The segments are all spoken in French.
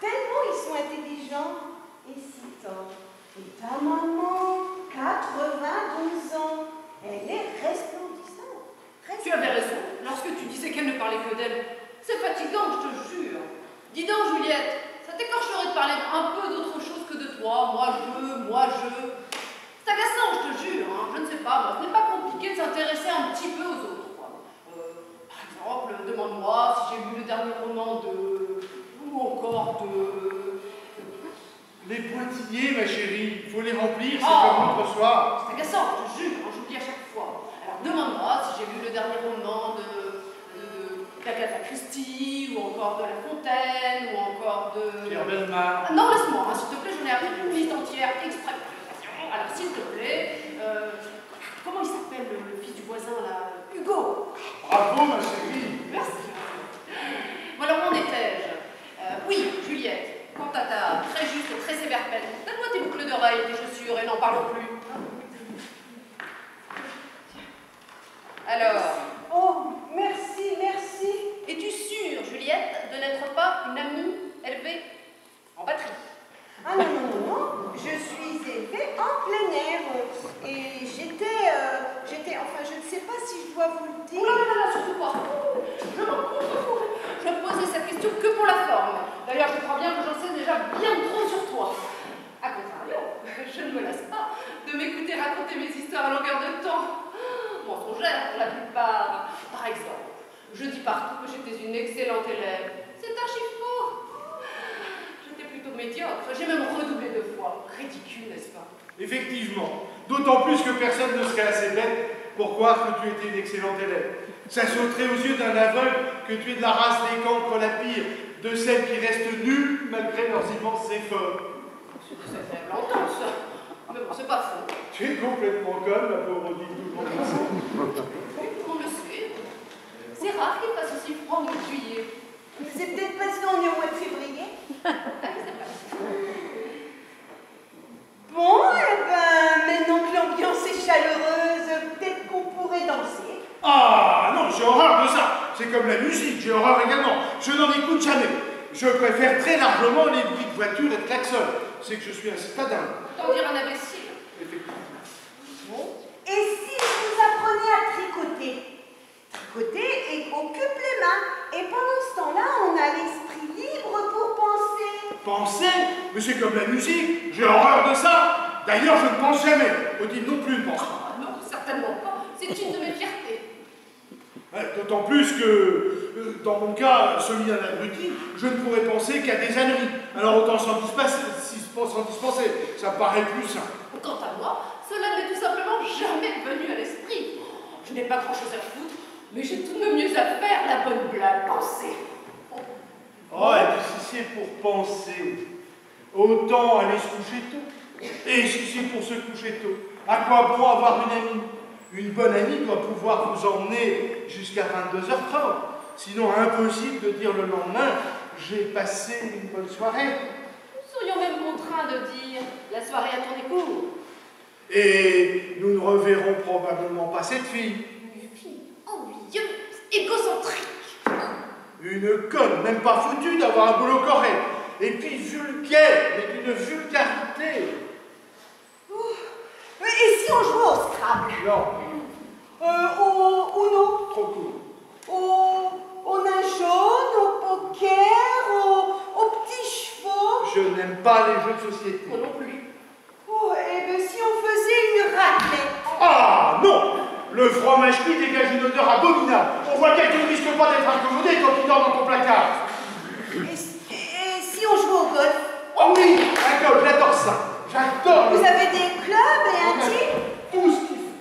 Tellement ils sont intelligents et si tendres. Et ta maman, 92 ans, elle est resplendissante. Tu avais raison lorsque tu disais qu'elle ne parlait que d'elle. C'est fatigant, je te jure. Dis donc, Juliette, ça t'écorcherait de parler un peu d'autre chose que de toi. Moi, je. C'est agaçant, je te jure. Hein. Je ne sais pas, moi, ce n'est pas compliqué de s'intéresser un petit peu aux autres. Quoi. Par exemple, demande-moi si j'ai lu le dernier roman de... ou encore de... Les pointillés, ma chérie, il faut les remplir, c'est comme l'autre soir. C'est agaçant, je te jure, hein, j'oublie à chaque fois. Alors demande-moi si j'ai lu le dernier roman d'Agatha Christie, ou encore de La Fontaine, ou encore de... Pierre Bellemare. Ah, non, laisse-moi, hein, s'il te plaît, j'en ai appris une liste entière exprès pour l'occasion. Alors, s'il te plaît, comment il s'appelle le fils du voisin, là? Hugo. Bravo, ma chérie. Merci. Bon, alors, où en étais-je? Oui, Juliette, quant à ta très juste et très sévère peine, donne-moi tes boucles d'oreilles, tes chaussures, et n'en parlons plus. Alors... Oh, merci, merci. Es-tu sûre, Juliette, de n'être pas une amie élevée en batterie? Ah non, non, non, non. Je suis élevée en plein air. Et j'étais, enfin, je ne sais pas si je dois vous le dire. Oh là là là, surtout pas. Je m'en confonds. Je posais cette question que pour la forme. D'ailleurs, je crois bien que j'en sais déjà bien trop sur toi. A contrario, je ne me lasse pas de m'écouter raconter mes histoires à longueur de temps. Mensongère pour la plupart. Par exemple, je dis partout que j'étais une excellente élève. C'est archi faux. J'étais plutôt médiocre. J'ai même redoublé 2 fois. Ridicule, n'est-ce pas? Effectivement, d'autant plus que personne ne serait assez bête pour croire que tu étais une excellente élève. Ça sauterait aux yeux d'un aveugle que tu es de la race des cancres la pire, de celles qui restent nulles malgré leurs immenses efforts. C'est très blanc, ça. Mais bon, c'est pas faux. Tu es complètement conne, ma pauvre dit tout le monde le sait. On le sait. C'est rare qu'il fasse aussi froid au mois de juillet. C'est peut-être parce qu'on est au mois de février. Bon, eh ben, maintenant que l'ambiance est chaleureuse, peut-être qu'on pourrait danser. Ah non, j'ai horreur de ça. C'est comme la musique, j'ai horreur également. Je n'en écoute jamais. Je préfère très largement les bruits de voiture et de klaxon. C'est que je suis un citadin. Autant dire un imbécile. Effectivement. Bon. Et si vous appreniez à tricoter? Tricoter occupe les mains. Et pendant ce temps-là, on a l'esprit libre pour penser. Penser? Mais c'est comme la musique. J'ai horreur de ça. D'ailleurs, je ne pense jamais. Odile non plus ne pense pas. Ah non, certainement pas. C'est une de mes fiertés. D'autant plus que, dans mon cas, celui d'un abruti, je ne pourrais penser qu'à des âneries. Alors autant s'en dispenser, ça me paraît plus simple. Quant à moi, cela n'est tout simplement jamais venu à l'esprit. Je n'ai pas grand-chose à foutre, mais j'ai tout de même mieux à faire, la bonne blague, penser. Oh, et puis si c'est pour penser, autant aller se coucher tôt. Et si c'est pour se coucher tôt, à quoi bon avoir une amie? Une bonne amie doit pouvoir vous emmener jusqu'à 22h30. Sinon, impossible de dire le lendemain, j'ai passé une bonne soirée. Nous serions même contraints de dire, la soirée a tourné court. Et nous ne reverrons probablement pas cette fille. Une fille ennuyeuse, égocentrique. Une conne, même pas foutue d'avoir un boulot correct. Et puis vulgaire, mais d'une vulgarité. Et si on jouait au Scrabble? Non. Au Uno? Trop court. Au nain jaune, au poker, aux petits chevaux? Je n'aime pas les jeux de société. Moi non plus. Oh, et bien si on faisait une raclette? Ah non! Le fromage cuit dégage une odeur abominable. On voit bien que tu ne risques pas d'être incommodé quand tu dors dans ton placard. Et si on jouait au golf? Oh oui, un golf, j'adore ça. J'adore. Vous avez des clubs et un team? Tout ce qu'il faut.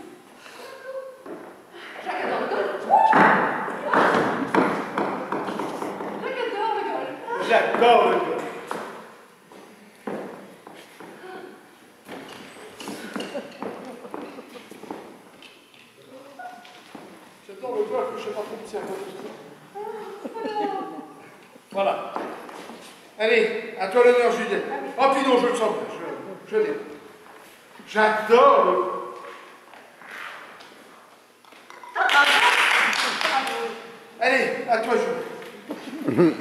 Jacques adore le golf. J'adore le golf. J'adore le golf, je ne sais pas trop me servir de ça. Voilà. Allez, à toi l'honneur, Juliette. Oh, puis non, je le sens bien, je l'ai. J'adore le golf. Allez, à toi, Juliette.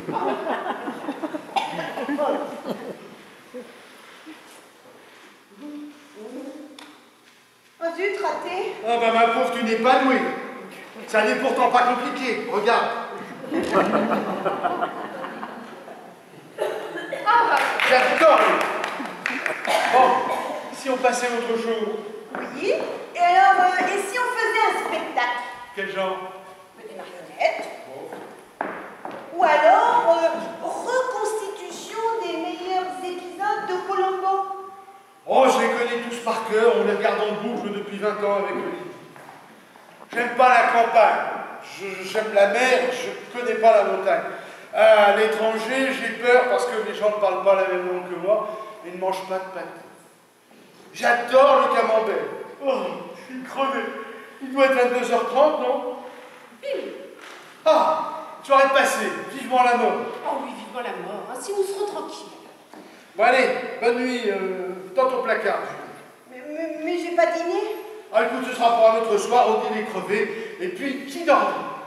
penses-tu, Traté? Ah bah ma pauvre, tu n'es pas douée. Ça n'est pourtant pas compliqué, regarde. Ah bah, J'adore. Bon, si on passait à autre chose. Oui. Et alors, et si on faisait un spectacle? Quel genre? Des marionnettes? Ou alors, reconstitution des meilleurs épisodes de Colombo? Oh, je les connais tous par cœur, on les regarde en boucle depuis 20 ans avec le livre. J'aime pas la campagne, j'aime la mer, je connais pas la montagne. À l'étranger, j'ai peur parce que les gens ne parlent pas la même langue que moi et ne mangent pas de pâtes. J'adore le camembert. Oh, je suis crevé. Il doit être 22h30, non? Pile. Ah, soirée de passé, vivement la mort. Oh oui, vivement la mort, hein, si nous serons tranquilles. Bon allez, bonne nuit, dans ton placard. Mais j'ai pas dîné. Ah écoute, ce sera pour un autre soir, au dîner crevé, et puis qui dort?